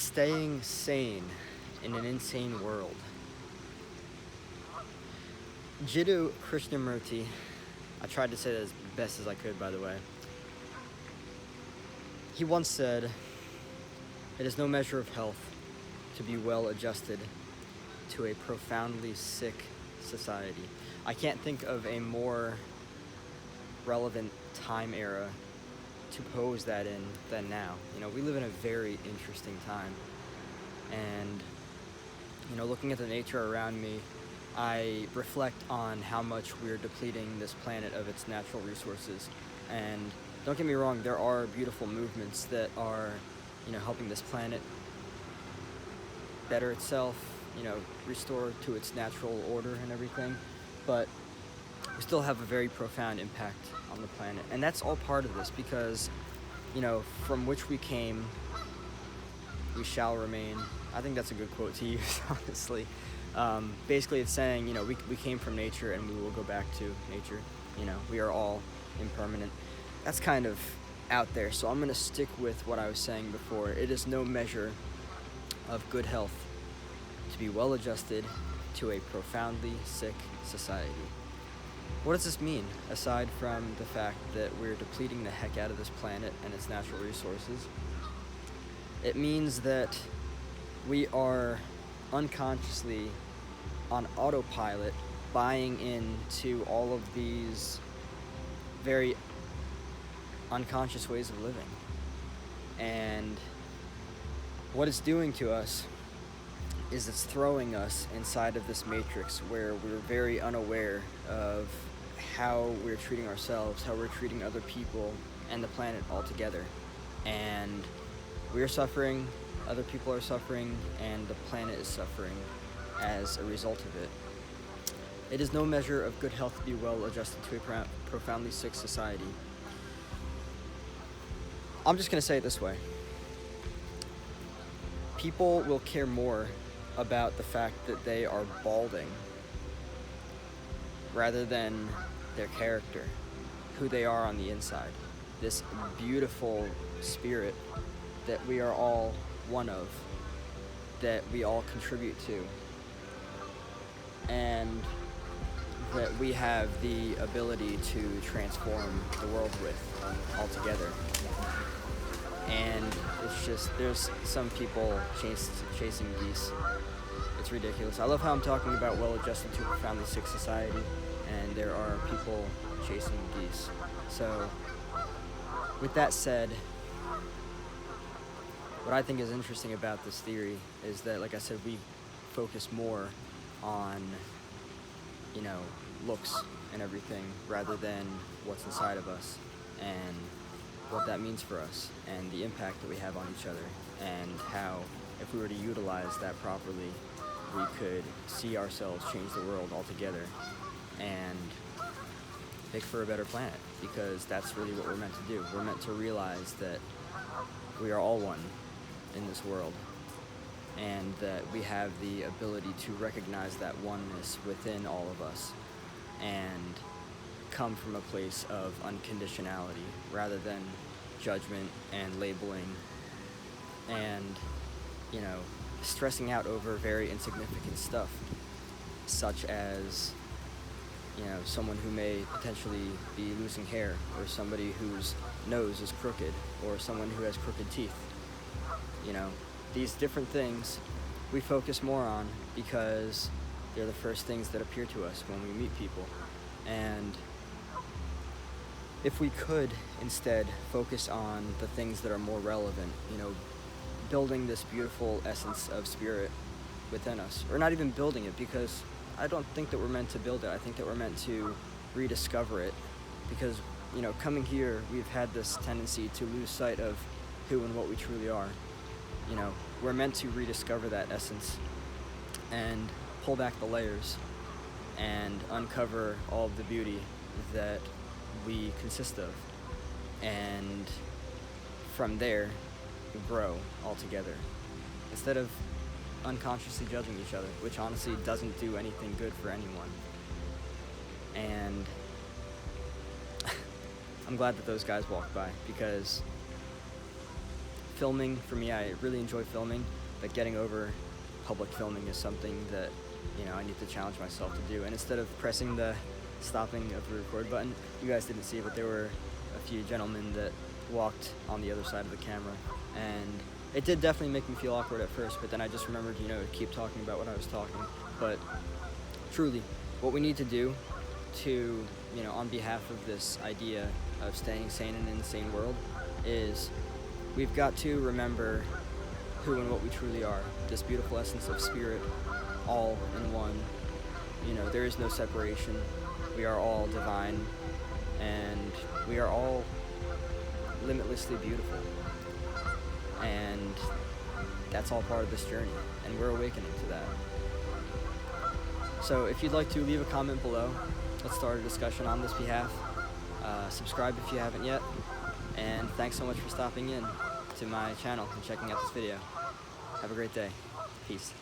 Staying sane in an insane world. Jiddu Krishnamurti, I tried to say that as best as I could, by the way. He once said, "It is no measure of health to be well adjusted to a profoundly sick society." I can't think of a more relevant time era to pose that in than now. We live in a very interesting time. And, looking at the nature around me, I reflect on how much we're depleting this planet of its natural resources. And don't get me wrong, there are beautiful movements that are, helping this planet better itself, restore to its natural order and everything. But we still have a very profound impact on the planet. And that's all part of this because, from which we came, we shall remain. I think that's a good quote to use, honestly. Basically, it's saying, we came from nature and we will go back to nature. We are all impermanent. That's kind of out there, so I'm going to stick with what I was saying before. It is no measure of good health to be well adjusted to a profoundly sick society. What does this mean, aside from the fact that we're depleting the heck out of this planet and its natural resources? It means that we are unconsciously on autopilot buying into all of these very unconscious ways of living. And what it's doing to us is it's throwing us inside of this matrix where we're very unaware of how we're treating ourselves, how we're treating other people and the planet altogether. And we're suffering, other people are suffering, and the planet is suffering as a result of it. It is no measure of good health to be well adjusted to a profoundly sick society. I'm just going to say it this way. People will care more about the fact that they are balding rather than their character, who they are on the inside. This beautiful spirit that we are all one of, that we all contribute to, and that we have the ability to transform the world with altogether. And it's just, there's some people chasing geese. It's ridiculous. I love how I'm talking about well-adjusted to a profoundly sick society, and there are people chasing geese. So, with that said, what I think is interesting about this theory is that, like I said, we focus more on, looks and everything rather than what's inside of us and what that means for us and the impact that we have on each other, and how, if we were to utilize that properly, we could see ourselves change the world altogether and make for a better planet, because that's really what we're meant to do. We're meant to realize that we are all one in this world, and that we have the ability to recognize that oneness within all of us and come from a place of unconditionality rather than judgment and labeling and, stressing out over very insignificant stuff, such as, someone who may potentially be losing hair, or somebody whose nose is crooked, or someone who has crooked teeth. These different things we focus more on because they're the first things that appear to us when we meet people. And if we could instead focus on the things that are more relevant, building this beautiful essence of spirit within us, or not even building it, because I don't think that we're meant to build it. I think that we're meant to rediscover it, because, coming here, we've had this tendency to lose sight of who and what we truly are. We're meant to rediscover that essence and pull back the layers and uncover all of the beauty that we consist of, and from there grow all together instead of unconsciously judging each other, which honestly doesn't do anything good for anyone. And I'm glad that those guys walked by, because filming, for me, I really enjoy filming, but getting over public filming is something that, you know, I need to challenge myself to do. And instead of pressing the stopping of the record button, you guys didn't see, but there were a few gentlemen that walked on the other side of the camera, and it did definitely make me feel awkward at first, but then I just remembered, you know, to keep talking about what I was talking. But truly, what we need to do to, you know, on behalf of this idea of staying sane in an insane world, is we've got to remember who and what we truly are. This beautiful essence of spirit, all in one. You know, there is no separation. We are all divine, and we are all limitlessly beautiful. And that's all part of this journey, and we're awakening to that. So if you'd like to leave a comment below, let's start a discussion on this behalf. Subscribe if you haven't yet, and thanks so much for stopping in to my channel and checking out this video. Have a great day. Peace.